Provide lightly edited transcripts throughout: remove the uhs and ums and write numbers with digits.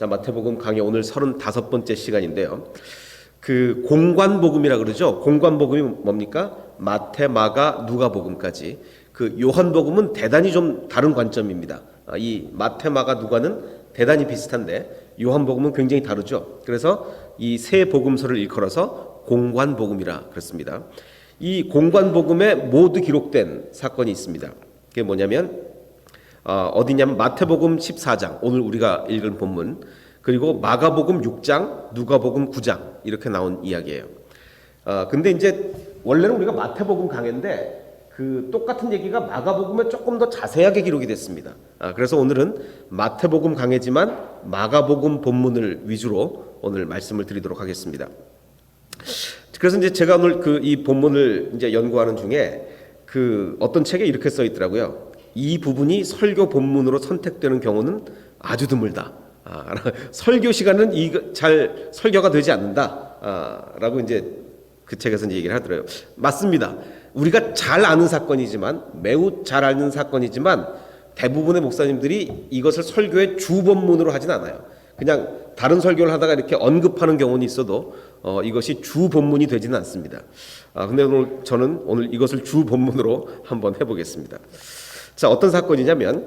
자, 마태복음 강의 오늘 35번째 시간인데요. 그 공관복음이라 그러죠. 공관복음이 뭡니까? 마태, 마가, 누가복음까지. 그 요한복음은 대단히 좀 다른 관점입니다. 이 마태, 마가, 누가는 대단히 비슷한데 요한복음은 굉장히 다르죠. 그래서 이 세 복음서를 일컬어서 공관복음이라 그렇습니다. 이 공관복음에 모두 기록된 사건이 있습니다. 그게 뭐냐면 어디냐면 마태복음 14장, 오늘 우리가 읽은 본문, 그리고 마가복음 6장, 누가복음 9장 이렇게 나온 이야기예요. 근데 이제 원래는 우리가 마태복음 강해인데 그 똑같은 얘기가 마가복음에 조금 더 자세하게 기록이 됐습니다. 그래서 오늘은 마태복음 강해지만 마가복음 본문을 위주로 오늘 말씀을 드리도록 하겠습니다. 그래서 이제 제가 오늘 이 본문을 이제 연구하는 중에 그 어떤 책에 이렇게 써 있더라고요. 이 부분이 설교 본문으로 선택되는 경우는 아주 드물다. 설교 시간은 잘 설교가 되지 않는다. 라고 이제 그 책에서 이제 얘기를 하더라고요. 맞습니다. 우리가 잘 아는 사건이지만, 매우 잘 아는 사건이지만, 대부분의 목사님들이 이것을 설교의 주 본문으로 하진 않아요. 그냥 다른 설교를 하다가 이렇게 언급하는 경우는 있어도 이것이 주 본문이 되지는 않습니다. 근데 저는 오늘 이것을 주 본문으로 한번 해보겠습니다. 자, 어떤 사건이냐면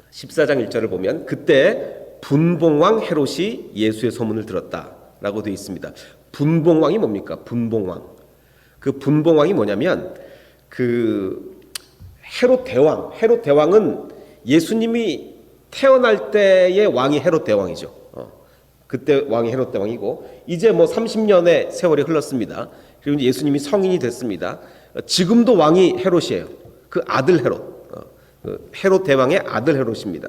14장 1절을 보면 그때 분봉왕 헤롯이 예수의 소문을 들었다라고 되어 있습니다. 분봉왕이 뭡니까? 분봉왕. 그 분봉왕이 뭐냐면 그 헤롯 대왕은 예수님이 태어날 때의 왕이 헤롯 대왕이죠. 그때 왕이 헤롯 대왕이고 이제 뭐 30년의 세월이 흘렀습니다. 그리고 예수님이 성인이 됐습니다. 지금도 왕이 헤롯이에요. 그 아들 헤롯. 헤롯 대왕의 아들 헤롯입니다.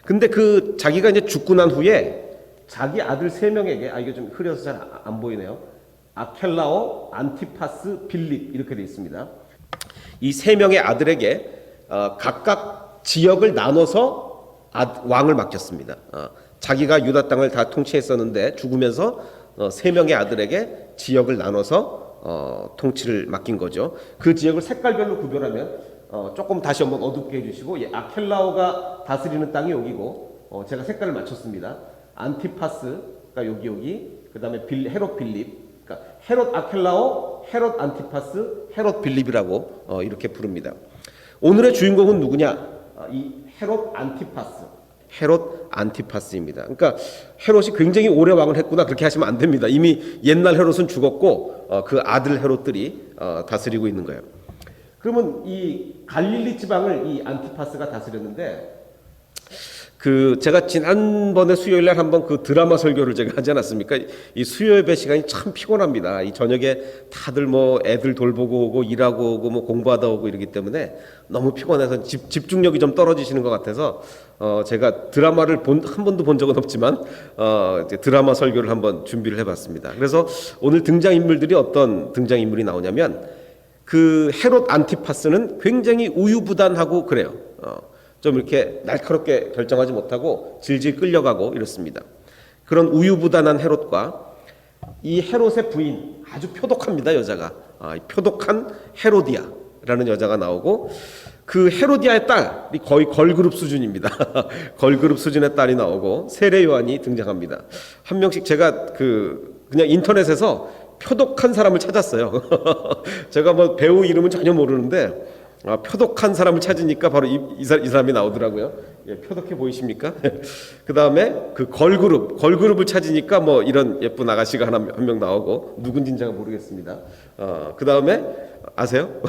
근데 그 자기가 이제 죽고 난 후에 자기 아들 3명에게 이게 좀 흐려서 잘 안 보이네요. 아켈라오, 안티파스, 빌립 이렇게 되어 있습니다. 이 3명의 아들에게 각각 지역을 나눠서 왕을 맡겼습니다. 자기가 유다 땅을 다 통치했었는데 죽으면서 3명의 아들에게 지역을 나눠서 통치를 맡긴 거죠. 그 지역을 색깔별로 구별하면 조금 다시 한번 어둡게 해주시고, 아켈라오가 다스리는 땅이 여기고, 제가 색깔을 맞췄습니다. 안티파스가 여기, 그 다음에 헤롯 빌립, 그러니까 헤롯 아켈라오, 헤롯 안티파스, 헤롯 빌립이라고 이렇게 부릅니다. 오늘의 주인공은 누구냐? 이 헤롯 안티파스입니다. 그러니까 헤롯이 굉장히 오래 왕을 했구나 그렇게 하시면 안 됩니다. 이미 옛날 헤롯은 죽었고 그 아들 헤롯들이 다스리고 있는 거예요. 그러면 이 갈릴리 지방을 이 안티파스가 다스렸는데 제가 지난번에 수요일 날 한번 그 드라마 설교를 제가 하지 않았습니까? 이 수요 예배 시간이 참 피곤합니다. 이 저녁에 다들 뭐 애들 돌보고 오고 일하고 오고 뭐 공부하다 오고 이러기 때문에 너무 피곤해서 집중력이 좀 떨어지시는 것 같아서 제가 드라마를 한 번도 본 적은 없지만 이제 드라마 설교를 한번 준비를 해봤습니다. 그래서 오늘 등장인물들이 어떤 등장인물이 나오냐면 그 헤롯 안티파스는 굉장히 우유부단하고 그래요. 좀 이렇게 날카롭게 결정하지 못하고 질질 끌려가고 이렇습니다. 그런 우유부단한 헤롯과 이 헤롯의 부인, 아주 표독합니다, 여자가. 표독한 헤로디아라는 여자가 나오고, 그 헤로디아의 딸이 거의 걸그룹 수준입니다. 걸그룹 수준의 딸이 나오고 세례 요한이 등장합니다. 한 명씩 제가 그냥 인터넷에서 표독한 사람을 찾았어요. 제가 뭐 배우 이름은 전혀 모르는데 표독한 사람을 찾으니까 바로 이 사람이 나오더라고요. 표독해 보이십니까? 그 다음에 그 걸그룹을 찾으니까 뭐 이런 예쁜 아가씨가 한 명 나오고 누군지는 제가 모르겠습니다. 그 다음에 아세요?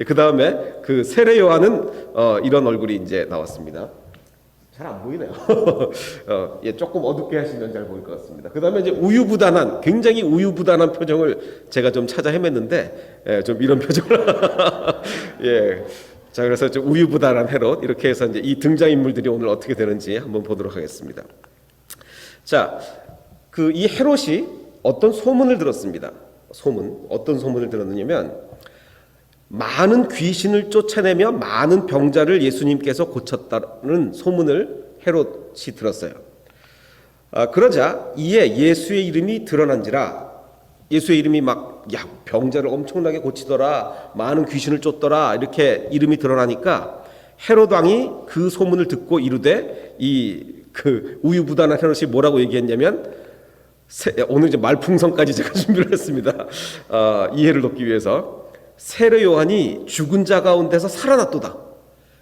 그 다음에 그 세례 요한은 이런 얼굴이 이제 나왔습니다. 잘 안 보이네요. 조금 어둡게 하시면 잘 보일 것 같습니다. 그 다음에 이제 굉장히 우유부단한 표정을 제가 좀 찾아 헤맸는데, 좀 이런 표정을. 자, 그래서 좀 우유부단한 헤롯, 이렇게 해서 이제 이 등장인물들이 오늘 어떻게 되는지 한번 보도록 하겠습니다. 자, 이 헤롯이 어떤 소문을 들었습니다. 어떤 소문을 들었느냐면, 많은 귀신을 쫓아내며 많은 병자를 예수님께서 고쳤다는 소문을 헤롯이 들었어요. 그러자 이에 예수의 이름이 드러난지라, 예수의 이름이 병자를 엄청나게 고치더라, 많은 귀신을 쫓더라 이렇게 이름이 드러나니까 헤롯 왕이 그 소문을 듣고 이르되 그 우유부단한 헤롯이 뭐라고 얘기했냐면, 오늘 이제 말풍선까지 제가 준비를 했습니다. 이해를 돕기 위해서. 세례 요한이 죽은 자 가운데서 살아났도다.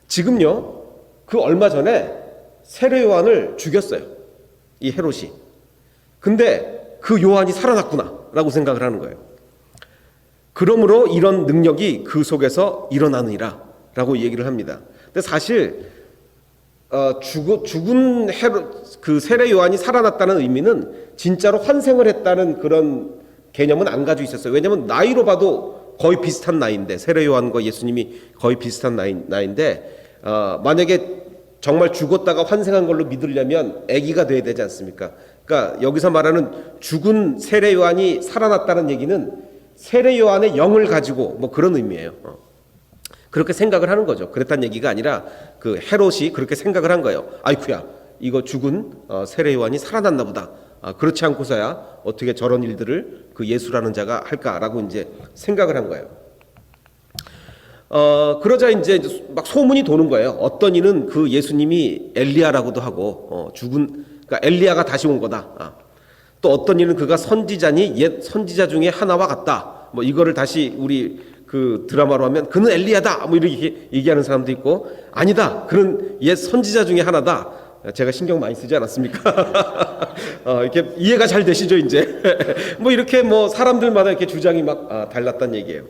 지금요, 그 얼마 전에 세례 요한을 죽였어요, 이 헤롯이. 근데 그 요한이 살아났구나 라고 생각을 하는 거예요. 그러므로 이런 능력이 그 속에서 일어나느니라 라고 얘기를 합니다. 근데 사실 죽은 그 세례 요한이 살아났다는 의미는 진짜로 환생을 했다는 그런 개념은 안 가지고 있었어요. 왜냐하면 나이로 봐도 거의 비슷한 나이인데, 세례 요한과 예수님이 거의 비슷한 나이인데, 만약에 정말 죽었다가 환생한 걸로 믿으려면 아기가 돼야 되지 않습니까? 그러니까 여기서 말하는 죽은 세례 요한이 살아났다는 얘기는 세례 요한의 영을 가지고 뭐 그런 의미예요. 그렇게 생각을 하는 거죠. 그랬다는 얘기가 아니라 그 헤롯이 그렇게 생각을 한 거예요. 아이쿠야, 이거 죽은 세례 요한이 살아났나 보다. 그렇지 않고서야 어떻게 저런 일들을 그 예수라는 자가 할까라고 이제 생각을 한 거예요. 그러자 이제 막 소문이 도는 거예요. 어떤 이는 그 예수님이 엘리야라고도 하고, 그러니까 엘리야가 다시 온 거다. 또 어떤 이는 그가 선지자니 옛 선지자 중에 하나와 같다. 뭐 이거를 다시 우리 그 드라마로 하면 그는 엘리야다. 뭐 이렇게 얘기하는 사람도 있고, 아니다, 그는 옛 선지자 중에 하나다. 제가 신경 많이 쓰지 않았습니까? 이렇게 이해가 잘 되시죠, 이제? 뭐 이렇게 뭐 사람들마다 이렇게 주장이 막 달랐단 얘기예요.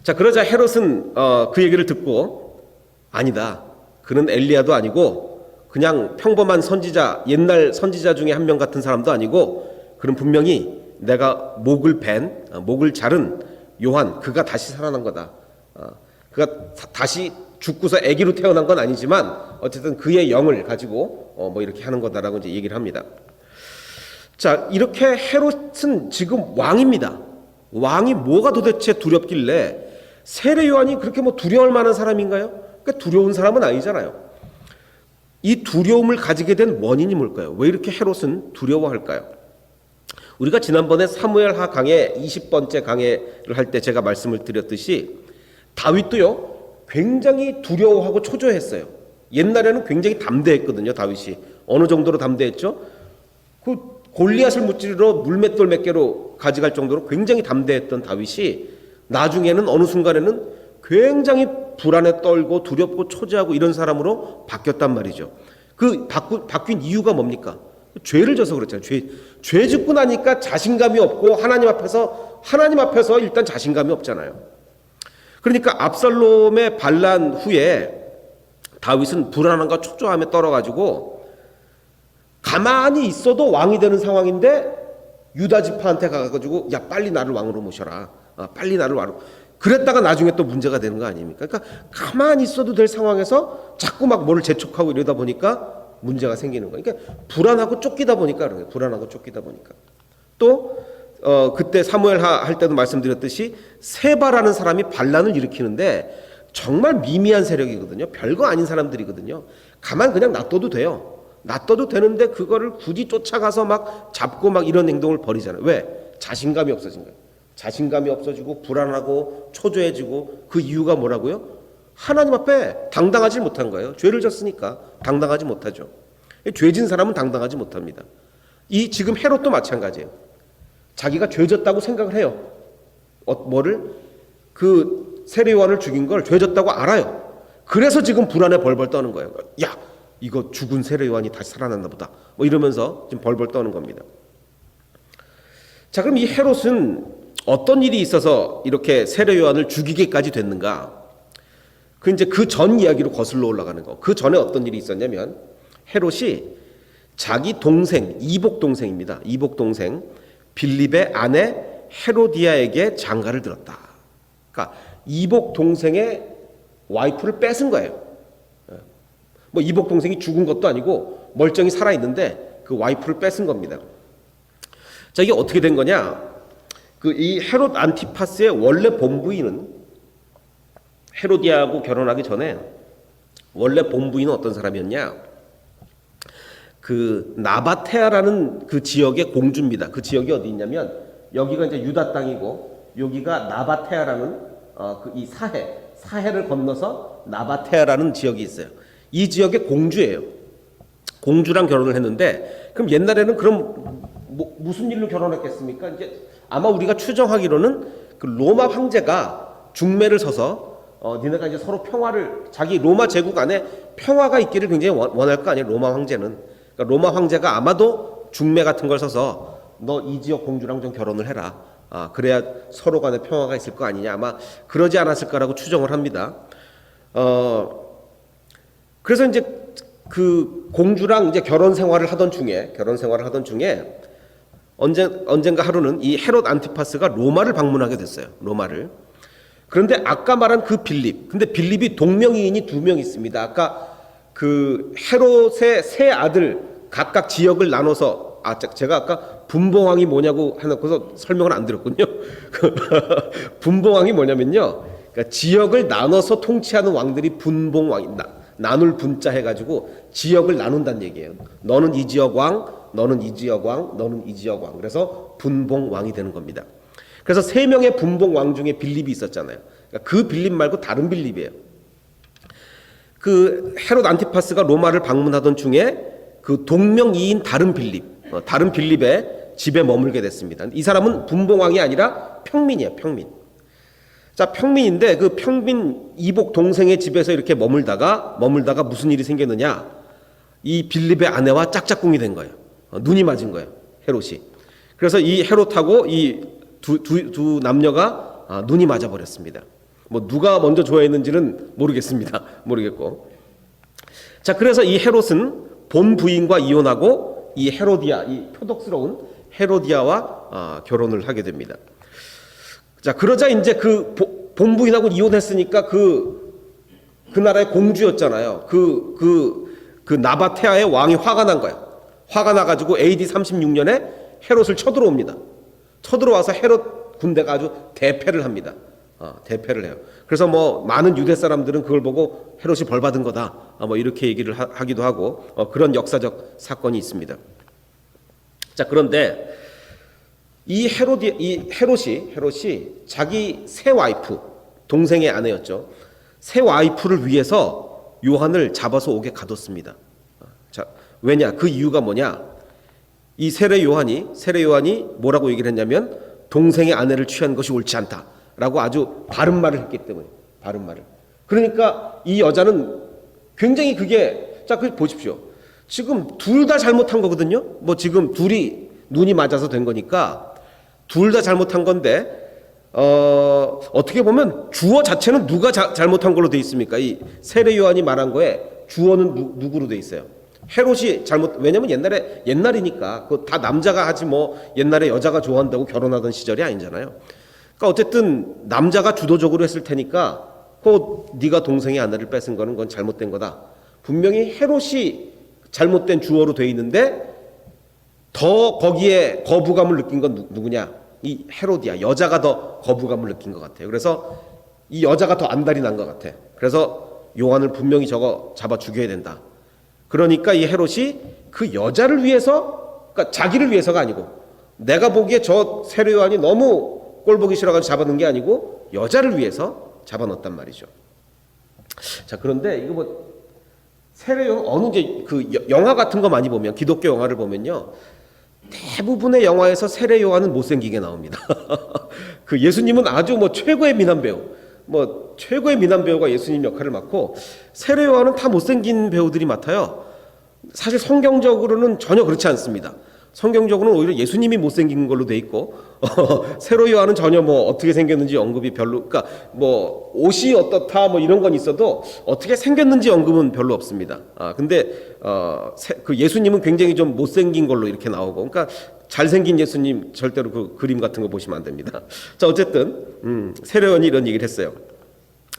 자, 그러자 헤롯은 그 얘기를 듣고, 아니다, 그는 엘리야도 아니고 그냥 평범한 선지자, 옛날 선지자 중에 한 명 같은 사람도 아니고, 그는 분명히 내가 목을 자른 요한, 그가 다시 살아난 거다. 그가 다시 죽고서 아기로 태어난 건 아니지만 어쨌든 그의 영을 가지고 뭐 이렇게 하는 거다라고 이제 얘기를 합니다. 자, 이렇게 헤롯은 지금 왕입니다. 왕이 뭐가 도대체 두렵길래, 세례 요한이 그렇게 뭐 두려울 만한 사람인가요? 그러니까 두려운 사람은 아니잖아요. 이 두려움을 가지게 된 원인이 뭘까요? 왜 이렇게 헤롯은 두려워할까요? 우리가 지난번에 사무엘하 강의 20번째 강의를 할 때 제가 말씀을 드렸듯이, 다윗도요 굉장히 두려워하고 초조했어요. 옛날에는 굉장히 담대했거든요. 다윗이 어느 정도로 담대했죠? 그 골리앗을 무찌르러 물맷돌 몇 개로 가져갈 정도로 굉장히 담대했던 다윗이 나중에는 어느 순간에는 굉장히 불안에 떨고 두렵고 초조하고 이런 사람으로 바뀌었단 말이죠. 그 바뀐 이유가 뭡니까? 죄를 져서 그렇잖아요. 죄 짓고 나니까 자신감이 없고 하나님 앞에서 일단 자신감이 없잖아요. 그러니까 압살롬의 반란 후에 다윗은 불안함과 초조함에 떨어가지고 가만히 있어도 왕이 되는 상황인데 유다 지파한테 가가지고, 야, 빨리 나를 왕으로 모셔라. 빨리 나를 왕으로. 그랬다가 나중에 또 문제가 되는 거 아닙니까? 그러니까 가만히 있어도 될 상황에서 자꾸 막 뭐를 재촉하고 이러다 보니까 문제가 생기는 거예요. 그러니까 불안하고 쫓기다 보니까 그런 거예요. 불안하고 쫓기다 보니까. 또 그때 사무엘하 할 때도 말씀드렸듯이 세바라는 사람이 반란을 일으키는데 정말 미미한 세력이거든요. 별거 아닌 사람들이거든요. 가만 그냥 놔둬도 돼요. 놔둬도 되는데 그거를 굳이 쫓아가서 막 잡고 막 이런 행동을 벌이잖아요. 왜? 자신감이 없어진 거예요. 자신감이 없어지고 불안하고 초조해지고, 그 이유가 뭐라고요? 하나님 앞에 당당하지 못한 거예요. 죄를 졌으니까 당당하지 못하죠. 죄진 사람은 당당하지 못합니다. 이 지금 헤롯도 마찬가지예요. 자기가 죄졌다고 생각을 해요. 뭐를? 그 세례 요한을 죽인 걸 죄졌다고 알아요. 그래서 지금 불안에 벌벌 떠는 거예요. 야, 이거 죽은 세례 요한이 다시 살아났나 보다. 뭐 이러면서 지금 벌벌 떠는 겁니다. 자, 그럼 이 헤롯은 어떤 일이 있어서 이렇게 세례 요한을 죽이게까지 됐는가? 그 이제 그 전 이야기로 거슬러 올라가는 거. 그 전에 어떤 일이 있었냐면, 헤롯이 자기 동생, 이복 동생입니다. 이복 동생 빌립의 아내 헤로디아에게 장가를 들었다. 그러니까 이복 동생의 와이프를 뺏은 거예요. 뭐 이복 동생이 죽은 것도 아니고 멀쩡히 살아 있는데 그 와이프를 뺏은 겁니다. 자, 이게 어떻게 된 거냐? 그 이 헤롯 안티파스의 원래 본부인은, 헤로디아하고 결혼하기 전에 원래 본부인은 어떤 사람이었냐? 그 나바테아라는 그 지역의 공주입니다. 그 지역이 어디 있냐면, 여기가 이제 유다 땅이고 여기가 나바테아라는 그 이 사해를 건너서 나바테아라는 지역이 있어요. 이 지역의 공주예요. 공주랑 결혼을 했는데 그럼 옛날에는 그럼 무슨 일로 결혼했겠습니까? 이제 아마 우리가 추정하기로는 그 로마 황제가 중매를 서서 니네가 이제 서로 평화를 자기 로마 제국 안에 평화가 있기를 굉장히 원할 거 아니에요. 로마 황제는. 그러니까 로마 황제가 아마도 중매 같은 걸 서서 너 이 지역 공주랑 좀 결혼을 해라. 그래야 서로 간에 평화가 있을 거 아니냐. 아마 그러지 않았을까라고 추정을 합니다. 그래서 이제 그 공주랑 이제 결혼 생활을 하던 중에 언젠가 하루는 이 헤롯 안티파스가 로마를 방문하게 됐어요. 로마를. 그런데 아까 말한 그 빌립, 근데 빌립이 동명이인이 2명 있습니다. 아까 그 헤롯의 세 아들 각각 지역을 나눠서 제가 아까 분봉왕이 뭐냐고 해놓고서 설명을 안 드렸군요. 분봉왕이 뭐냐면요, 그러니까 지역을 나눠서 통치하는 왕들이 분봉왕이 나눌 분자 해가지고 지역을 나눈다는 얘기예요. 너는 이 지역 왕, 너는 이 지역 왕, 너는 이 지역 왕. 그래서 분봉왕이 되는 겁니다. 그래서 3명의 분봉왕 중에 빌립이 있었잖아요. 그러니까 그 빌립 말고 다른 빌립이에요. 그 헤롯 안티파스가 로마를 방문하던 중에 그 동명이인 다른 빌립의 집에 머물게 됐습니다. 이 사람은 분봉왕이 아니라 평민이에요. 평민. 자, 평민인데 그 평민 이복 동생의 집에서 이렇게 머물다가 무슨 일이 생겼느냐? 이 빌립의 아내와 짝짝꿍이 된 거예요. 눈이 맞은 거예요. 헤롯이. 그래서 이 헤롯하고 이 두 남녀가 눈이 맞아 버렸습니다. 뭐 누가 먼저 좋아했는지는 모르겠습니다. 모르겠고. 자, 그래서 이 헤롯은 본 부인과 이혼하고 이 헤로디아, 이 표독스러운 헤로디아와 결혼을 하게 됩니다. 자, 그러자 이제 그 본부인하고 이혼했으니까 그 나라의 공주였잖아요. 그 나바테아의 왕이 화가 난 거야. 화가 나가지고 AD 36년에 헤롯을 쳐들어옵니다. 쳐들어와서 헤롯 군대가 아주 대패를 합니다. 대패를 해요. 그래서 뭐 많은 유대 사람들은 그걸 보고 헤롯이 벌 받은 거다. 뭐 이렇게 얘기를 하기도 하고 그런 역사적 사건이 있습니다. 자, 그런데 이 헤롯이 자기 새 와이프, 동생의 아내였죠. 새 와이프를 위해서 요한을 잡아서 옥에 가뒀습니다. 자, 왜냐? 그 이유가 뭐냐? 이 세례 요한이 뭐라고 얘기를 했냐면 동생의 아내를 취한 것이 옳지 않다라고 아주 바른 말을 했기 때문에. 바른 말을. 그러니까 이 여자는 굉장히 자, 보십시오. 지금 둘 다 잘못한 거거든요. 뭐 지금 둘이 눈이 맞아서 된 거니까 둘 다 잘못한 건데 어떻게 보면 주어 자체는 누가 잘못한 걸로 돼 있습니까? 이 세례 요한이 말한 거에 주어는 누구로 돼 있어요? 헤롯이 왜냐면 옛날이니까 그거 다 남자가 하지 뭐 옛날에 여자가 좋아한다고 결혼하던 시절이 아니잖아요. 그러니까 어쨌든 남자가 주도적으로 했을 테니까 네가 동생의 아내를 뺏은 거는 그건 잘못된 거다. 분명히 헤롯이 잘못된 주어로 돼 있는데 더 거기에 거부감을 느낀 건 누구냐? 이 헤로디아, 여자가 더 거부감을 느낀 것 같아요. 그래서 이 여자가 더 안달이 난 것 같아. 그래서 요한을 분명히 저거 잡아 죽여야 된다. 그러니까 이 헤롯이 그 여자를 위해서, 그러니까 자기를 위해서가 아니고 내가 보기에 저 세례 요한이 너무 꼴보기 싫어가지고 잡아놓은 게 아니고 여자를 위해서 잡아넣었단 말이죠. 자, 그런데 이거 뭐 세례 요한 어느 이제 그 영화 같은 거 많이 보면, 기독교 영화를 보면요, 대부분의 영화에서 세례 요한은 못생기게 나옵니다. 그 예수님은 아주 뭐 최고의 미남 배우가 예수님 역할을 맡고 세례 요한은 다 못생긴 배우들이 맡아요. 사실 성경적으로는 전혀 그렇지 않습니다. 성경적으로는 오히려 예수님이 못생긴 걸로 돼 있고 세례 요한은 전혀 뭐 어떻게 생겼는지 언급이 별로, 그러니까 뭐 옷이 어떻다 뭐 이런 건 있어도 어떻게 생겼는지 언급은 별로 없습니다. 근데 그 예수님은 굉장히 좀 못생긴 걸로 이렇게 나오고, 그러니까 잘생긴 예수님 절대로 그 그림 같은 거 보시면 안 됩니다. 자, 어쨌든 세례 요한이 이런 얘기를 했어요.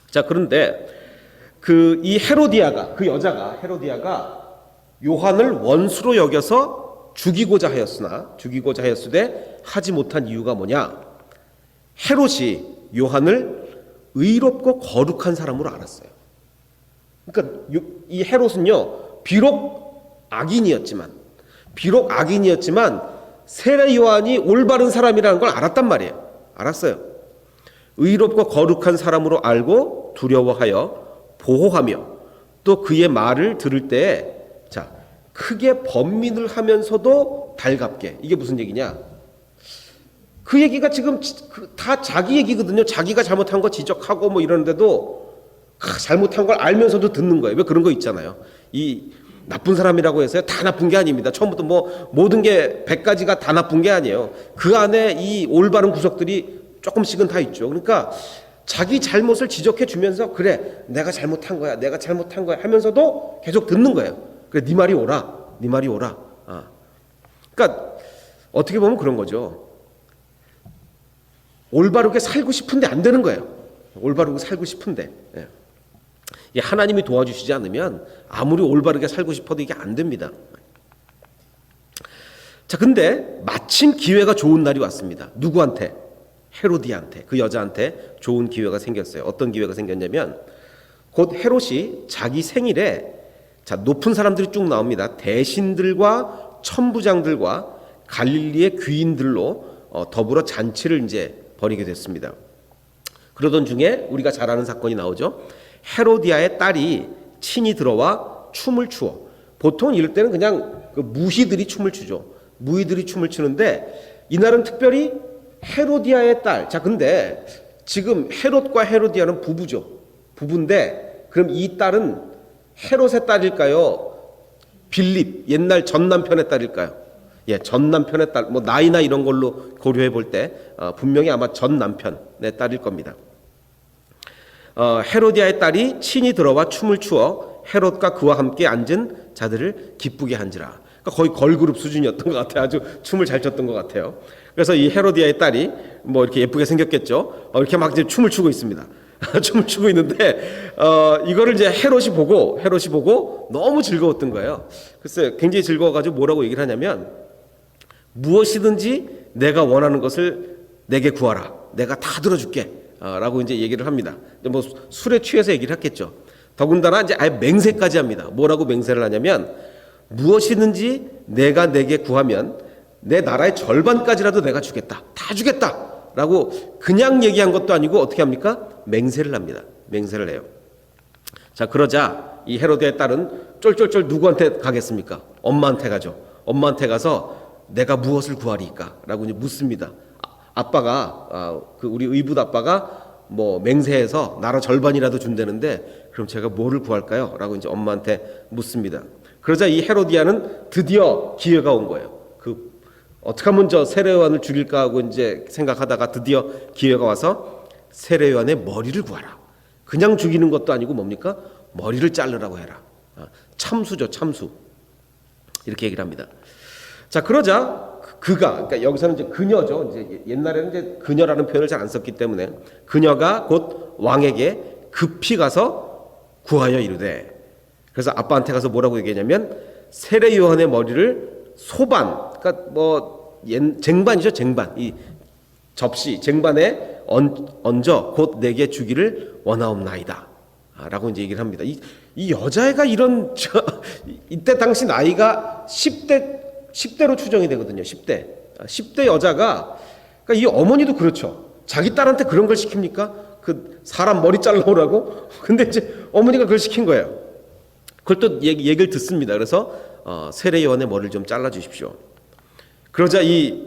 자, 그런데 이 헤로디아가, 그 여자가 헤로디아가 요한을 원수로 여겨서 죽이고자 하였으되 하지 못한 이유가 뭐냐? 헤롯이 요한을 의롭고 거룩한 사람으로 알았어요. 그러니까 이 헤롯은요, 비록 악인이었지만 세례 요한이 올바른 사람이라는 걸 알았단 말이에요. 알았어요. 의롭고 거룩한 사람으로 알고 두려워하여 보호하며 또 그의 말을 들을 때에, 자, 흑의 번민을 하면서도 달갑게. 이게 무슨 얘기냐? 그 얘기가 지금 다 자기 얘기거든요. 자기가 잘못한 거 지적하고 뭐 이러는데도 잘못한 걸 알면서도 듣는 거예요. 왜 그런 거 있잖아요. 이 나쁜 사람이라고 해서 다 나쁜 게 아닙니다. 처음부터 뭐 모든 게 100가지가 다 나쁜 게 아니에요. 그 안에 이 올바른 구석들이 조금씩은 다 있죠. 그러니까 자기 잘못을 지적해 주면서 그래 내가 잘못한 거야 하면서도 계속 듣는 거예요. 그래 네 말이 옳아. 그러니까 어떻게 보면 그런 거죠. 올바르게 살고 싶은데 안 되는 거예요. 올바르게 살고 싶은데 하나님이 도와주시지 않으면 아무리 올바르게 살고 싶어도 이게 안 됩니다. 자, 근데 마침 기회가 좋은 날이 왔습니다. 누구한테? 헤로디아한테, 그 여자한테 좋은 기회가 생겼어요. 어떤 기회가 생겼냐면 곧 헤롯이 자기 생일에 자, 높은 사람들이 쭉 나옵니다. 대신들과 천부장들과 갈릴리의 귀인들로 더불어 잔치를 이제 벌이게 됐습니다. 그러던 중에 우리가 잘 아는 사건이 나오죠. 헤로디아의 딸이 친히 들어와 춤을 추어. 보통 이럴 때는 그냥 그 무희들이 춤을 추죠. 무희들이 춤을 추는데 이날은 특별히 헤로디아의 딸. 자, 근데 지금 헤롯과 헤로디아는 부부죠. 부부인데 그럼 이 딸은 헤롯의 딸일까요? 빌립, 옛날 전 남편의 딸일까요? 예, 전 남편의 딸. 뭐 나이나 이런 걸로 고려해 볼 때 분명히 아마 전 남편의 딸일 겁니다. 헤로디아의 딸이 친히 들어와 춤을 추어 헤롯과 그와 함께 앉은 자들을 기쁘게 한지라. 그러니까 거의 걸그룹 수준이었던 것 같아요. 아주 춤을 잘 췄던 것 같아요. 그래서 이 헤로디아의 딸이 뭐 이렇게 예쁘게 생겼겠죠. 이렇게 막 이제 춤을 추고 있습니다. 춤을 추고 있는데 이거를 이제 헤롯이 보고 너무 즐거웠던 거예요. 글쎄 굉장히 즐거워가지고 뭐라고 얘기를 하냐면 무엇이든지 내가 원하는 것을 내게 구하라. 내가 다 들어줄게. 라고 이제 얘기를 합니다. 뭐 술에 취해서 얘기를 했겠죠. 더군다나 이제 아예 맹세까지 합니다. 뭐라고 맹세를 하냐면 무엇이든지 내가 내게 구하면 내 나라의 절반까지라도 내가 주겠다. 다 주겠다. 라고 그냥 얘기한 것도 아니고 어떻게 합니까? 맹세를 합니다. 맹세를 해요. 자, 그러자 이 헤로드의 딸은 쫄쫄쫄 누구한테 가겠습니까? 엄마한테 가죠. 엄마한테 가서 내가 무엇을 구하리까? 라고 이제 묻습니다. 아빠가 그 우리 의붓 아빠가 뭐 맹세해서 나라 절반이라도 준다는데 그럼 제가 뭐를 구할까요? 라고 이제 엄마한테 묻습니다. 그러자 이 헤로디아는 드디어 기회가 온 거예요. 그 어떻게 하면 저 세례요한을 죽일까 하고 이제 생각하다가 드디어 기회가 와서 세례요한의 머리를 구하라. 그냥 죽이는 것도 아니고 뭡니까? 머리를 자르라고 해라. 참수죠, 참수. 이렇게 얘기를 합니다. 자, 그러자 그러니까 여기서는 이제 그녀죠. 이제 옛날에는 이제 그녀라는 표현을 잘 안 썼기 때문에 그녀가 곧 왕에게 급히 가서 구하여 이르되. 그래서 아빠한테 가서 뭐라고 얘기하냐면 세례 요한의 머리를 소반, 그러니까 뭐 쟁반이죠, 쟁반. 이 접시 쟁반에 얹어 곧 내게 주기를 원하옵나이다. 라고 이제 얘기를 합니다. 이 여자애가 이런 이때 당시 나이가 10대로 추정이 되거든요. 10대 여자가 그러니까 이 어머니도 그렇죠. 자기 딸한테 그런 걸 시킵니까? 그 사람 머리 잘라오라고? 근데 이제 어머니가 그걸 시킨 거예요. 그걸 또 얘기를 듣습니다. 그래서 세례 요한의 머리를 좀 잘라 주십시오. 그러자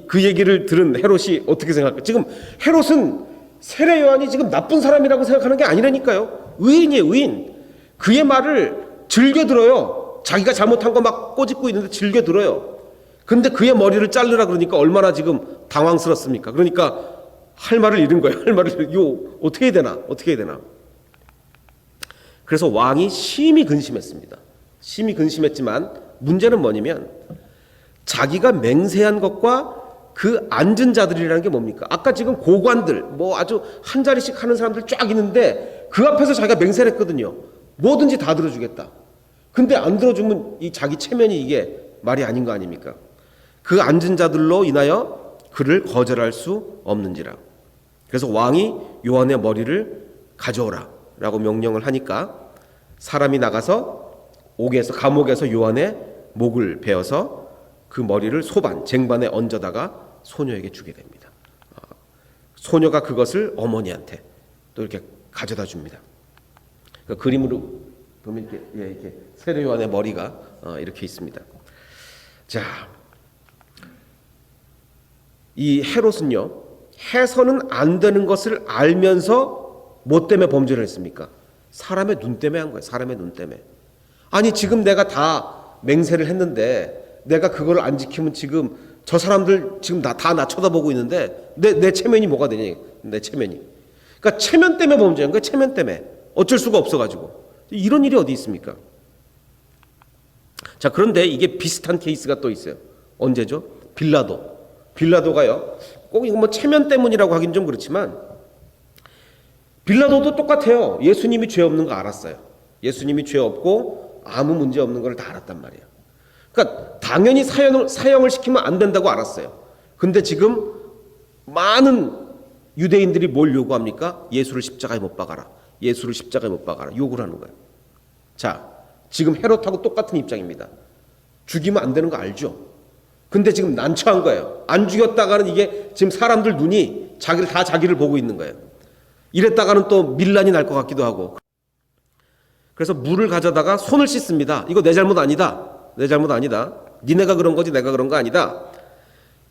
그 얘기를 들은 헤롯이 어떻게 생각할까요? 지금 헤롯은 세례 요한이 지금 나쁜 사람이라고 생각하는 게 아니라니까요. 의인이에요, 의인. 그의 말을 즐겨 들어요. 자기가 잘못한 거 막 꼬집고 있는데 즐겨 들어요. 그런데 그의 머리를 자르라 그러니까 얼마나 지금 당황스럽습니까? 그러니까 할 말을 잃은 거예요. 할 말을 어떻게 해야 되나? 그래서 왕이 심히 근심했습니다. 심히 근심했지만 문제는 뭐냐면 자기가 맹세한 것과 그 앉은 자들이라는 게 뭡니까? 아까 지금 고관들 뭐 아주 한 자리씩 하는 사람들 쫙 있는데 그 앞에서 자기가 맹세를 했거든요. 뭐든지 다 들어주겠다. 근데 안 들어주면 이 자기 체면이 이게 말이 아닌 거 아닙니까? 그 앉은 자들로 인하여 그를 거절할 수 없는지라. 그래서 왕이 요한의 머리를 가져오라 라고 명령을 하니까 사람이 나가서 감옥에서 요한의 목을 베어서 그 머리를 소반, 쟁반에 얹어다가 소녀에게 주게 됩니다. 소녀가 그것을 어머니한테 또 이렇게 가져다 줍니다. 그러니까 그림으로 보면 이렇게 세례 요한의 머리가 이렇게 있습니다. 자, 이 헤롯은요, 해서는 안 되는 것을 알면서 뭐 때문에 범죄를 했습니까? 사람의 눈 때문에 한 거예요. 사람의 눈 때문에. 아니, 지금 내가 다 맹세를 했는데 내가 그걸 안 지키면 지금 저 사람들 지금 다 나 쳐다보고 있는데 내 체면이 뭐가 되냐? 내 체면이. 그러니까 체면 때문에 범죄한 거예요. 체면 때문에. 어쩔 수가 없어가지고. 이런 일이 어디 있습니까? 자, 그런데 이게 비슷한 케이스가 또 있어요. 언제죠? 빌라도가요. 꼭 이거 뭐 체면 때문이라고 하긴 좀 그렇지만 빌라도도 똑같아요. 예수님이 죄 없는 거 알았어요. 예수님이 죄 없고 아무 문제 없는 걸 다 알았단 말이에요. 그러니까 당연히 사형을 시키면 안 된다고 알았어요. 근데 지금 많은 유대인들이 뭘 요구합니까? 예수를 십자가에 못 박아라. 예수를 십자가에 못 박아라. 요구를 하는 거예요. 자, 지금 헤롯하고 똑같은 입장입니다. 죽이면 안 되는 거 알죠? 근데 지금 난처한 거예요. 안 죽였다가는 이게 지금 사람들 눈이 자기를 보고 있는 거예요. 이랬다가는 또 밀란이 날 것 같기도 하고. 그래서 물을 가져다가 손을 씻습니다. 이거 내 잘못 아니다. 내 잘못 아니다. 니네가 그런 거지 내가 그런 거 아니다.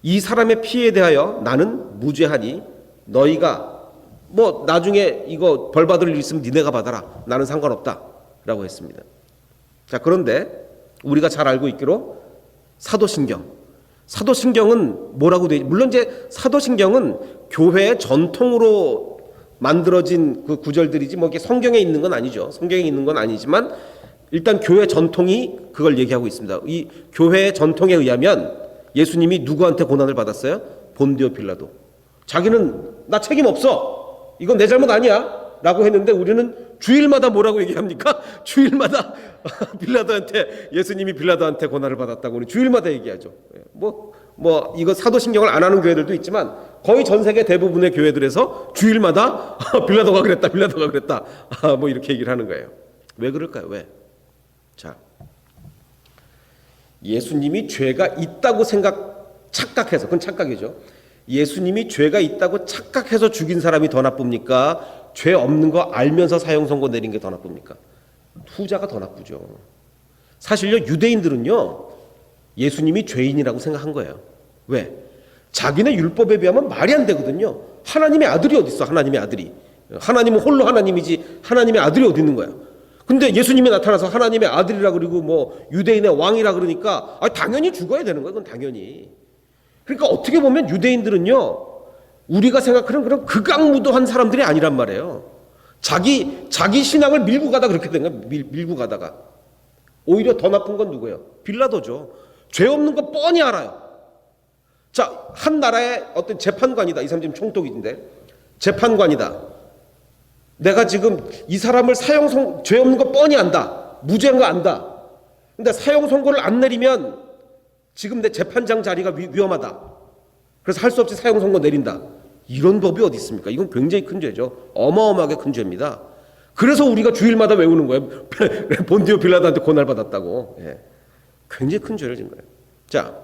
이 사람의 피해에 대하여 나는 무죄하니 너희가 뭐 나중에 이거 벌 받을 일 있으면 니네가 받아라. 나는 상관없다. 라고 했습니다. 자, 그런데 우리가 잘 알고 있기로 사도신경은 뭐라고 돼? 물론 이제 사도신경은 교회의 전통으로 만들어진 그 구절들이지 뭐 이게 성경에 있는 건 아니죠. 성경에 있는 건 아니지만 일단 교회 전통이 그걸 얘기하고 있습니다. 이 교회의 전통에 의하면 예수님이 누구한테 고난을 받았어요? 본디오 빌라도. 자기는 나 책임 없어. 이건 내 잘못 아니야. 라고 했는데 우리는 주일마다 뭐라고 얘기합니까? 주일마다 예수님이 빌라도한테 고난을 받았다고 우리 주일마다 얘기하죠. 뭐 이거 사도신경을 안 하는 교회들도 있지만 거의 전 세계 대부분의 교회들에서 주일마다 빌라도가 그랬다. 뭐 이렇게 얘기를 하는 거예요. 왜 그럴까요? 왜? 자, 예수님이 죄가 있다고 착각해서, 그건 착각이죠. 예수님이 죄가 있다고 착각해서 죽인 사람이 더 나쁩니까? 죄 없는 거 알면서 사형 선고 내린 게 더 나쁩니까? 후자가 더 나쁘죠. 사실요, 유대인들은요, 예수님이 죄인이라고 생각한 거예요. 왜? 자기네 율법에 비하면 말이 안 되거든요. 하나님의 아들이 어디 있어? 하나님의 아들이. 하나님은 홀로 하나님이지 하나님의 아들이 어디 있는 거야? 근데 예수님이 나타나서 하나님의 아들이라 그리고 뭐 유대인의 왕이라 그러니까 당연히 죽어야 되는 거예요. 그건 당연히. 그러니까 어떻게 보면 유대인들은요, 우리가 생각하는 그런 극악무도한 사람들이 아니란 말이에요. 자기 신앙을 밀고 가다 그렇게 된 거예요. 밀고 가다가. 오히려 더 나쁜 건 누구예요? 빌라도죠. 죄 없는 거 뻔히 알아요. 자, 한 나라의 어떤 재판관이다. 이 사람 지금 총독인데 재판관이다. 내가 지금 이 사람을 죄 없는 거 뻔히 안다. 무죄한 거 안다. 근데 사형 선고를 안 내리면 지금 내 재판장 자리가 위험하다. 그래서 할 수 없이 사형 선고 내린다. 이런 법이 어디 있습니까? 이건 굉장히 큰 죄죠. 어마어마하게 큰 죄입니다. 그래서 우리가 주일마다 외우는 거예요. 본디오 빌라도한테 고날 받았다고. 예. 굉장히 큰 죄를 진 거예요. 자,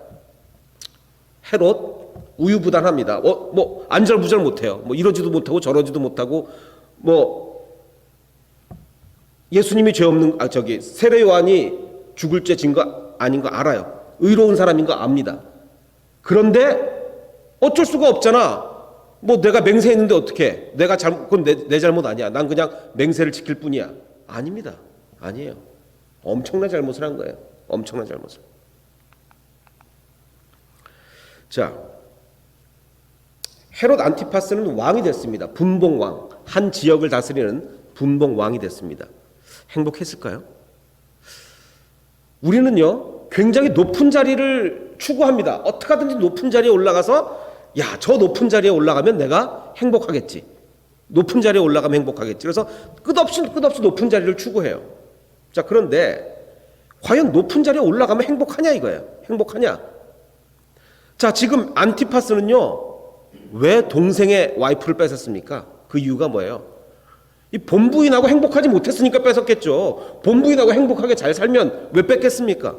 헤롯 우유부단합니다. 뭐 안절부절 못해요. 뭐 이러지도 못하고 저러지도 못하고 뭐 예수님이 죄 없는 세례 요한이 죽을 죄 진 거 아닌 거 알아요. 의로운 사람인 거 압니다. 그런데 어쩔 수가 없잖아. 뭐 내가 맹세했는데 어떻게? 그건 내 잘못 아니야. 난 그냥 맹세를 지킬 뿐이야. 아닙니다. 아니에요. 엄청난 잘못을 한 거예요. 엄청난 잘못을. 자, 헤롯 안티파스는 왕이 됐습니다. 분봉왕. 한 지역을 다스리는 분봉왕이 됐습니다. 행복했을까요? 우리는요, 굉장히 높은 자리를 추구합니다. 어떻게 하든지 높은 자리에 올라가서 저 높은 자리에 올라가면 내가 행복하겠지. 높은 자리에 올라가면 행복하겠지. 그래서 끝없이 높은 자리를 추구해요. 자, 그런데 과연 높은 자리에 올라가면 행복하냐 이거예요. 행복하냐? 자, 지금 안티파스는요, 왜 동생의 와이프를 뺏었습니까? 그 이유가 뭐예요? 이 본부인하고 행복하지 못했으니까 뺏었겠죠. 본부인하고 행복하게 잘 살면 왜 뺏겠습니까?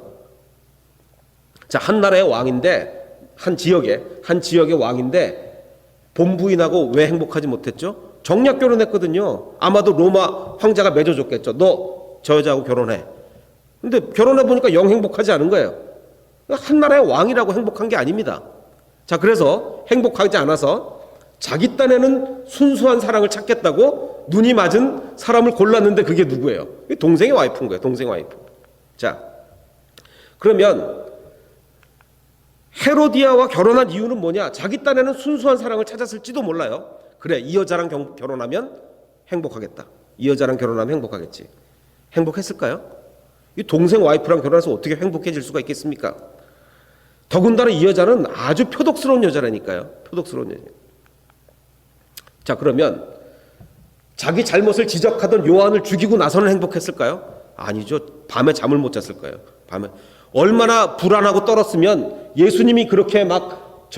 자, 한 나라의 왕인데, 한 지역의 왕인데 본부인하고 왜 행복하지 못했죠? 정략 결혼했거든요. 아마도 로마 황자가 맺어줬겠죠. 너 저 여자하고 결혼해. 근데 결혼해 보니까 영 행복하지 않은 거예요. 한 나라의 왕이라고 행복한 게 아닙니다. 자, 그래서 행복하지 않아서 자기 딴에는 순수한 사랑을 찾겠다고 눈이 맞은 사람을 골랐는데 그게 누구예요? 동생의 와이프인 거예요. 동생 와이프. 자, 그러면 헤로디아와 결혼한 이유는 뭐냐? 자기 딴에는 순수한 사랑을 찾았을지도 몰라요. 그래, 이 여자랑 결혼하면 행복하겠다. 이 여자랑 결혼하면 행복하겠지. 행복했을까요? 이 동생 와이프랑 결혼해서 어떻게 행복해질 수가 있겠습니까? 더군다나 이 여자는 아주 표독스러운 여자라니까요. 표독스러운 여자. 자, 그러면 자기 잘못을 지적하던 요한을 죽이고 나서는 행복했을까요? 아니죠. 밤에 잠을 못 잤을 거예요. 밤에 얼마나 불안하고 떨었으면 예수님이 그렇게 막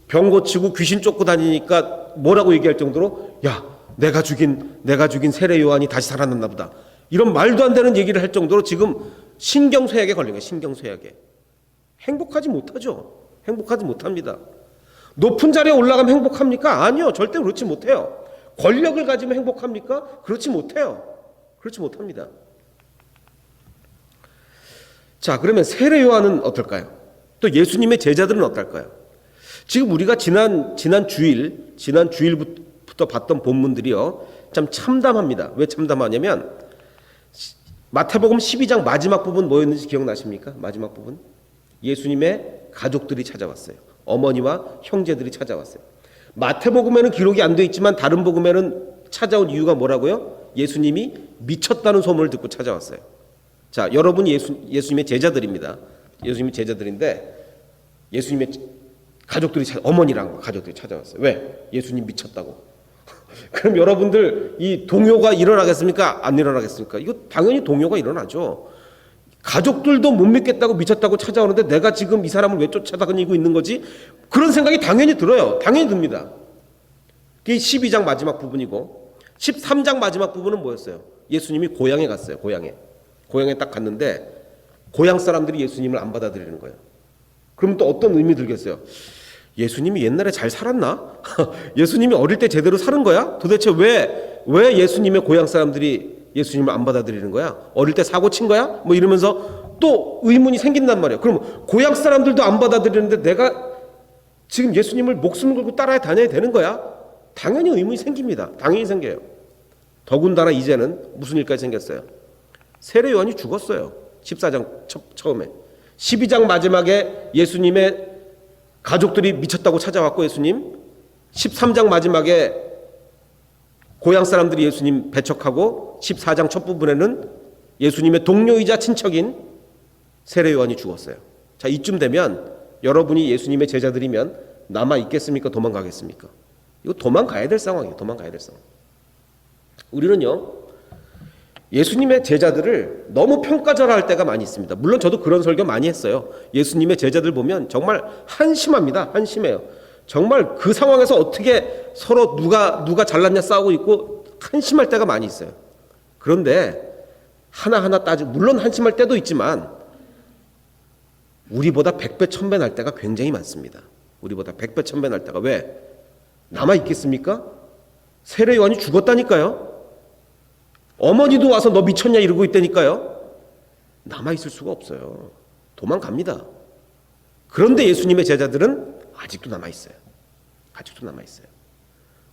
병 고치고 귀신 쫓고 다니니까 뭐라고 얘기할 정도로 야, 내가 죽인 세례 요한이 다시 살아났나 보다. 이런 말도 안 되는 얘기를 할 정도로 지금 신경쇠약에 걸린 거예요. 신경쇠약에. 행복하지 못하죠. 행복하지 못합니다. 높은 자리에 올라가면 행복합니까? 아니요. 절대 그렇지 못해요. 권력을 가지면 행복합니까? 그렇지 못해요. 그렇지 못합니다. 자, 그러면 세례 요한은 어떨까요? 또 예수님의 제자들은 어떨까요? 지금 우리가 지난 주일부터 봤던 본문들이요, 참 참담합니다. 왜 참담하냐면 마태복음 12장 마지막 부분 뭐였는지 기억나십니까? 마지막 부분 예수님의 가족들이 찾아왔어요. 어머니와 형제들이 찾아왔어요. 마태복음에는 기록이 안 돼 있지만 다른 복음에는 찾아온 이유가 뭐라고요? 예수님이 미쳤다는 소문을 듣고 찾아왔어요. 자, 여러분이 예수님의 제자들입니다. 예수님의 제자들인데 예수님의 어머니랑 가족들이 찾아왔어요. 왜? 예수님 미쳤다고. 그럼 여러분들 이 동요가 일어나겠습니까? 안 일어나겠습니까? 이거 당연히 동요가 일어나죠. 가족들도 못 믿겠다고 미쳤다고 찾아오는데 내가 지금 이 사람을 왜 쫓아다니고 있는 거지? 그런 생각이 당연히 들어요. 당연히 듭니다. 그게 12장 마지막 부분이고 13장 마지막 부분은 뭐였어요? 예수님이 고향에 갔어요. 고향에 딱 갔는데 고향 사람들이 예수님을 안 받아들이는 거예요. 그럼 또 어떤 의미 들겠어요? 예수님이 옛날에 잘 살았나? 예수님이 어릴 때 제대로 사는 거야? 도대체 왜 예수님의 고향 사람들이 예수님을 안 받아들이는 거야? 어릴 때 사고 친 거야? 뭐 이러면서 또 의문이 생긴단 말이에요. 그럼 고향 사람들도 안 받아들이는데 내가 지금 예수님을 목숨을 걸고 따라 다녀야 되는 거야? 당연히 의문이 생깁니다. 당연히 생겨요. 더군다나 이제는 무슨 일까지 생겼어요? 세례 요한이 죽었어요. 14장 처음에. 12장 마지막에 예수님의 가족들이 미쳤다고 찾아왔고 예수님 13장 마지막에 고향 사람들이 예수님 배척하고 14장 첫 부분에는 예수님의 동료이자 친척인 세례 요한이 죽었어요. 자, 이쯤 되면 여러분이 예수님의 제자들이면 남아 있겠습니까? 도망가겠습니까? 이거 도망가야 될 상황이에요. 도망가야 될 상황. 우리는요, 예수님의 제자들을 너무 평가절하할 때가 많이 있습니다. 물론 저도 그런 설교 많이 했어요. 예수님의 제자들 보면 정말 한심합니다. 한심해요. 정말 그 상황에서 어떻게 서로 누가 잘났냐 싸우고 있고 한심할 때가 많이 있어요. 그런데 하나하나 물론 한심할 때도 있지만 우리보다 100배 1000배 날 때가 굉장히 많습니다. 우리보다 100배 1000배 날 때가. 왜? 남아 있겠습니까? 세례 요한이 죽었다니까요. 어머니도 와서 너 미쳤냐 이러고 있다니까요. 남아있을 수가 없어요. 도망갑니다. 그런데 예수님의 제자들은 아직도 남아있어요. 아직도 남아있어요.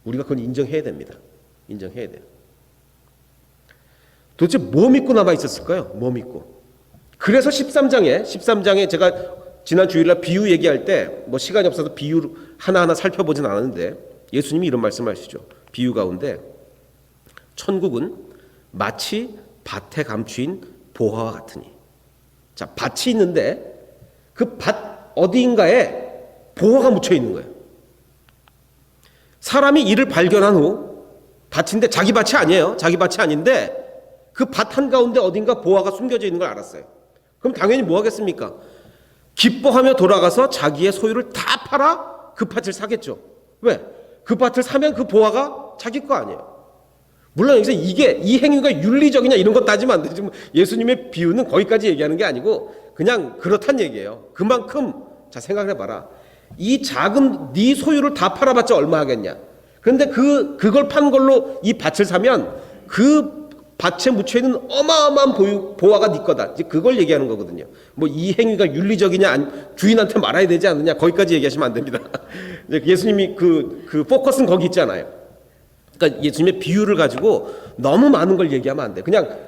우리가 그건 인정해야 됩니다. 인정해야 돼요. 도대체 뭐 믿고 남아있었을까요? 뭐 믿고. 그래서 13장에 제가 지난 주일날 비유 얘기할 때 뭐 시간이 없어서 비유 하나하나 살펴보진 않았는데 예수님이 이런 말씀을 하시죠. 비유 가운데 천국은 마치 밭에 감추인 보화와 같으니. 자, 밭이 있는데 그 밭 어디인가에 보화가 묻혀 있는 거예요. 사람이 이를 발견한 후 밭인데 자기 밭이 아니에요. 자기 밭이 아닌데 그 밭 한가운데 어딘가 보화가 숨겨져 있는 걸 알았어요. 그럼 당연히 뭐 하겠습니까? 기뻐하며 돌아가서 자기의 소유를 다 팔아 그 밭을 사겠죠. 왜? 그 밭을 사면 그 보화가 자기 거 아니에요. 물론 여기서 이 행위가 윤리적이냐 이런 거 따지면 안 되죠. 지금 예수님의 비유는 거기까지 얘기하는 게 아니고 그냥 그렇단 얘기예요. 그만큼 자 생각을 해봐라. 이 작은 네 소유를 다 팔아봤자 얼마 하겠냐. 그런데 그걸 판 걸로 이 밭을 사면 그 밭에 묻혀있는 어마어마한 보화가 네 거다. 이제 그걸 얘기하는 거거든요. 뭐 이 행위가 윤리적이냐, 주인한테 말아야 되지 않느냐, 거기까지 얘기하시면 안 됩니다. 예수님이 그 포커스는 거기 있잖아요. 그러니까 예수님의 비유를 가지고 너무 많은 걸 얘기하면 안 돼. 그냥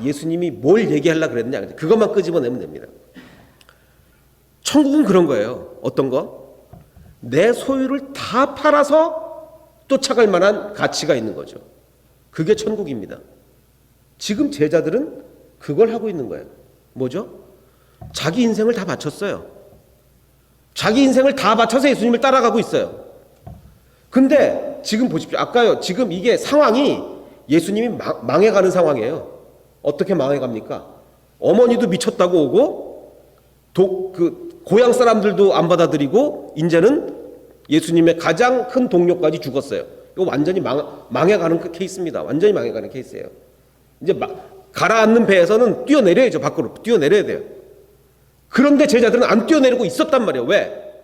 예수님이 뭘 얘기하려고 그랬느냐, 그것만 끄집어내면 됩니다. 천국은 그런 거예요. 어떤 거? 내 소유를 다 팔아서 쫓아갈 만한 가치가 있는 거죠. 그게 천국입니다. 지금 제자들은 그걸 하고 있는 거예요. 뭐죠? 자기 인생을 다 바쳤어요. 자기 인생을 다 바쳐서 예수님을 따라가고 있어요. 근데 지금 보십시오. 아까요. 지금 이게 상황이 예수님이 망해가는 상황이에요. 어떻게 망해갑니까? 어머니도 미쳤다고 오고 고향 사람들도 안 받아들이고 이제는 예수님의 가장 큰 동료까지 죽었어요. 이거 완전히 망해가는 케이스입니다. 완전히 망해가는 케이스예요. 이제 가라앉는 배에서는 뛰어내려야죠. 밖으로 뛰어내려야 돼요. 그런데 제자들은 안 뛰어내리고 있었단 말이에요. 왜?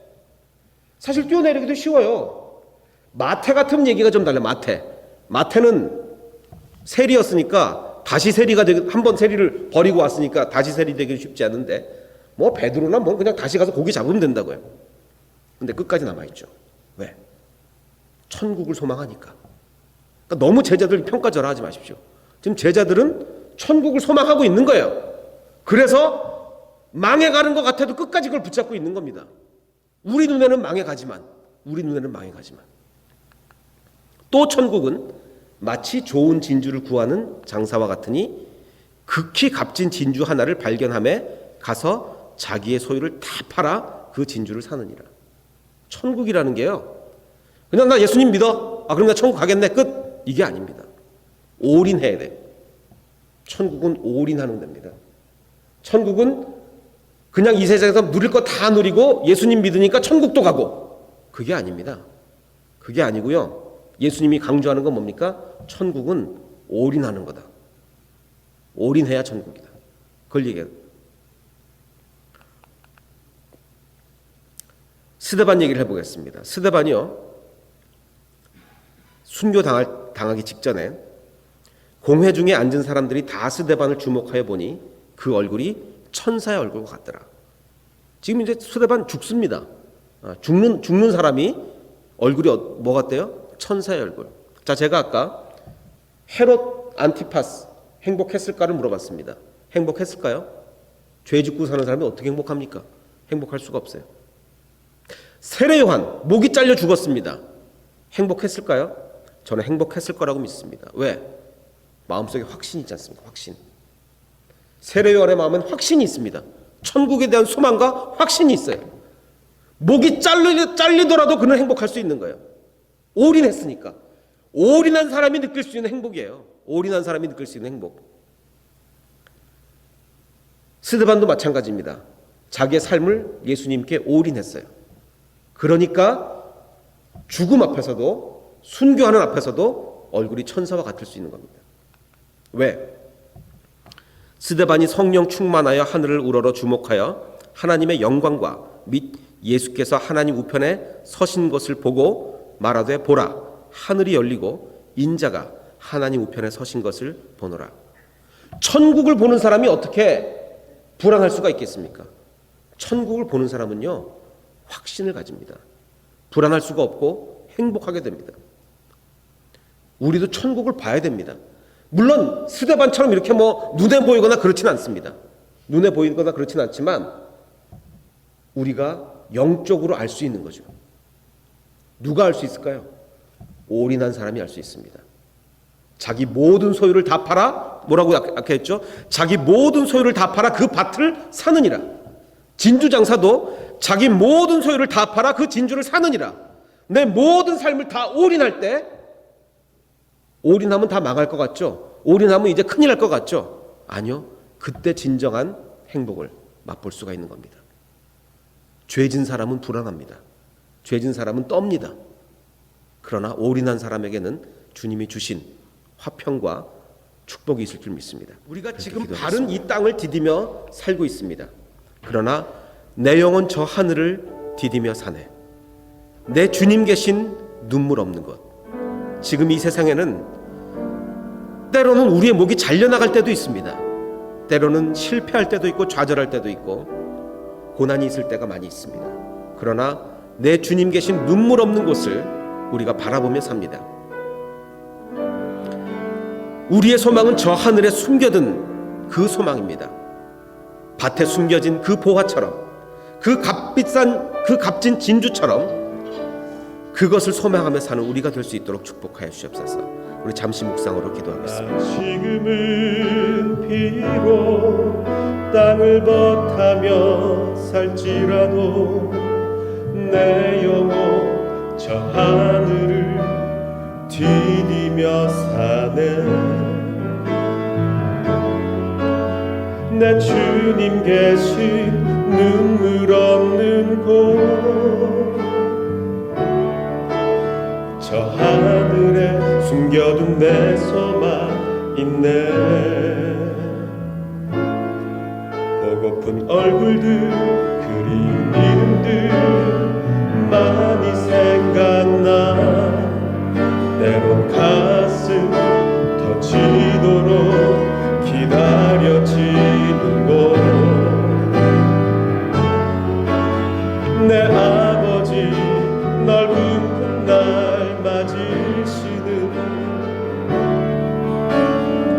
사실 뛰어내리기도 쉬워요. 마태 같은 얘기가 좀 달라요. 마태는 세리였으니까 다시 세리가 되기, 한번 세리를 버리고 왔으니까 다시 세리 되기 쉽지 않은데, 뭐 베드로나 뭐 그냥 다시 가서 고기 잡으면 된다고요. 근데 끝까지 남아있죠. 왜? 천국을 소망하니까. 그러니까 너무 제자들 평가절하하지 마십시오. 지금 제자들은 천국을 소망하고 있는 거예요. 그래서 망해가는 것 같아도 끝까지 그걸 붙잡고 있는 겁니다. 우리 눈에는 망해가지만 또 천국은 마치 좋은 진주를 구하는 장사와 같으니 극히 값진 진주 하나를 발견함에 가서 자기의 소유를 다 팔아 그 진주를 사느니라. 천국이라는 게요, 그냥 나 예수님 믿어, 그럼 나 천국 가겠네, 끝, 이게 아닙니다. 올인해야 돼. 천국은 올인하는 데입니다. 천국은 그냥 이 세상에서 누릴 거 다 누리고 예수님 믿으니까 천국도 가고, 그게 아닙니다. 그게 아니고요, 예수님이 강조하는 건 뭡니까? 천국은 올인하는 거다. 올인해야 천국이다. 그걸 얘기해요. 스데반 얘기를 해보겠습니다. 스데반이요, 순교 당하기 직전에 공회 중에 앉은 사람들이 다 스데반을 주목하여 보니 그 얼굴이 천사의 얼굴과 같더라. 지금 이제 스데반 죽습니다. 죽는 사람이 얼굴이 뭐 같대요? 천사의 얼굴. 자, 제가 아까 헤롯 안티파스 행복했을까를 물어봤습니다. 행복했을까요? 죄 짓고 사는 사람이 어떻게 행복합니까? 행복할 수가 없어요. 세례 요한 목이 잘려 죽었습니다. 행복했을까요? 저는 행복했을 거라고 믿습니다. 왜? 마음속에 확신이 있지 않습니까? 확신. 세례 요한의 마음엔 확신이 있습니다. 천국에 대한 소망과 확신이 있어요. 목이 잘리더라도 그는 행복할 수 있는 거예요. 올인했으니까. 올인한 사람이 느낄 수 있는 행복이에요. 올인한 사람이 느낄 수 있는 행복. 스데반도 마찬가지입니다. 자기의 삶을 예수님께 올인했어요. 그러니까 죽음 앞에서도, 순교하는 앞에서도 얼굴이 천사와 같을 수 있는 겁니다. 왜? 스데반이 성령 충만하여 하늘을 우러러 주목하여 하나님의 영광과 및 예수께서 하나님 우편에 서신 것을 보고 말하되, 보라, 하늘이 열리고 인자가 하나님 우편에 서신 것을 보노라. 천국을 보는 사람이 어떻게 불안할 수가 있겠습니까? 천국을 보는 사람은요, 확신을 가집니다. 불안할 수가 없고 행복하게 됩니다. 우리도 천국을 봐야 됩니다. 물론 스데반처럼 이렇게 뭐 눈에 보이거나 그렇지는 않습니다. 눈에 보이거나 그렇지는 않지만 우리가 영적으로 알 수 있는 거죠. 누가 알 수 있을까요? 올인한 사람이 알 수 있습니다. 자기 모든 소유를 다 팔아, 뭐라고 아까 했죠? 자기 모든 소유를 다 팔아 그 밭을 사느니라. 진주장사도 자기 모든 소유를 다 팔아 그 진주를 사느니라. 내 모든 삶을 다 올인할 때, 올인하면 다 망할 것 같죠? 올인하면 이제 큰일 날 것 같죠? 아니요. 그때 진정한 행복을 맛볼 수가 있는 겁니다. 죄진 사람은 불안합니다. 죄진 사람은 떱니다. 그러나 올인한 사람에게는 주님이 주신 화평과 축복이 있을 줄 믿습니다. 우리가 지금 바른 이 땅을 디디며 살고 있습니다. 그러나 내 영혼 저 하늘을 디디며 사네. 내 주님 계신 눈물 없는 것. 지금 이 세상에는 때로는 우리의 목이 잘려나갈 때도 있습니다. 때로는 실패할 때도 있고 좌절할 때도 있고 고난이 있을 때가 많이 있습니다. 그러나 내 주님 계신 눈물 없는 곳을 우리가 바라보며 삽니다. 우리의 소망은 저 하늘에 숨겨둔 그 소망입니다. 밭에 숨겨진 그 보화처럼, 그 값진 진주처럼 그것을 소망하며 사는 우리가 될 수 있도록 축복하여 주시옵소서. 우리 잠시 묵상으로 기도하겠습니다. 지금은 비록 땅을 버타며 살지라도 내 영혼 저 하늘을 디디며 사네. 내 주님 계신 눈물 없는 곳, 저 하늘에 숨겨둔 내 소망 있네. 보고픈 얼굴들, 그리운 이름들 많이 생각나. 때론 가슴 터지도록 기다려지는 곳, 내 아버지 넓은 날 맞으시는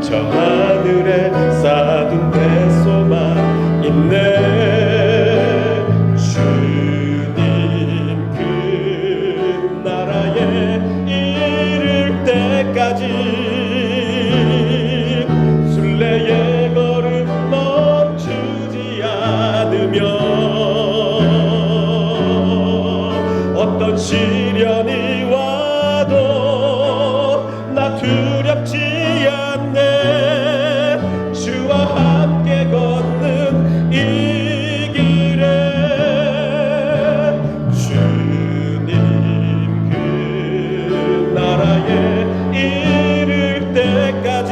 저 하늘에 쌓아둔 내 소망 있네. 주님 그 나라에 이를 때까지 순례의 걸음 멈추지 않으며 어떤 시련이 와도 나 두렵지 않네. 주와 함께 걷는 이 길에 주님 그 나라에 이를 때까지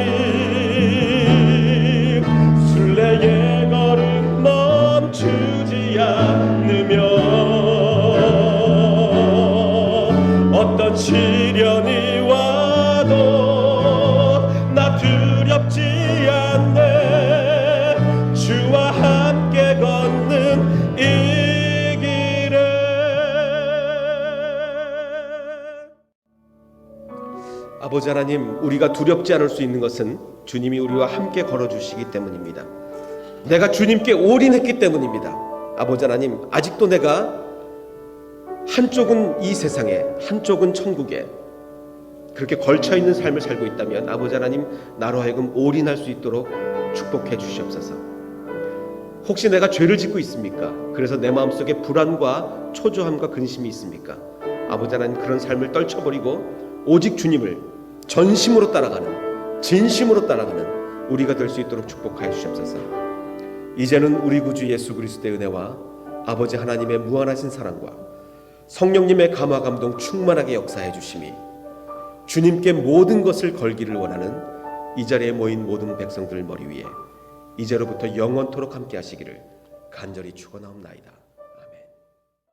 순례의 걸음 멈추지 않으며 어떤 시련이 와도 나 두렵지 않네. 주와 함께 걷는 이 길에. 아버지 하나님, 우리가 두렵지 않을 수 있는 것은 주님이 우리와 함께 걸어주시기 때문입니다. 내가 주님께 올인했기 때문입니다. 아버지 하나님, 아직도 내가 한쪽은 이 세상에, 한쪽은 천국에 그렇게 걸쳐있는 삶을 살고 있다면 아버지 하나님, 나로 하여금 올인할 수 있도록 축복해 주시옵소서. 혹시 내가 죄를 짓고 있습니까? 그래서 내 마음속에 불안과 초조함과 근심이 있습니까? 아버지 하나님, 그런 삶을 떨쳐버리고 오직 주님을 전심으로 따라가는, 진심으로 따라가는 우리가 될 수 있도록 축복하여 주시옵소서. 이제는 우리 구주 예수 그리스도의 은혜와 아버지 하나님의 무한하신 사랑과 성령님의 감화 감동 충만하게 역사해 주심이 주님께 모든 것을 걸기를 원하는 이 자리에 모인 모든 백성들 머리 위에 이제로부터 영원토록 함께 하시기를 간절히 축원하옵나이다.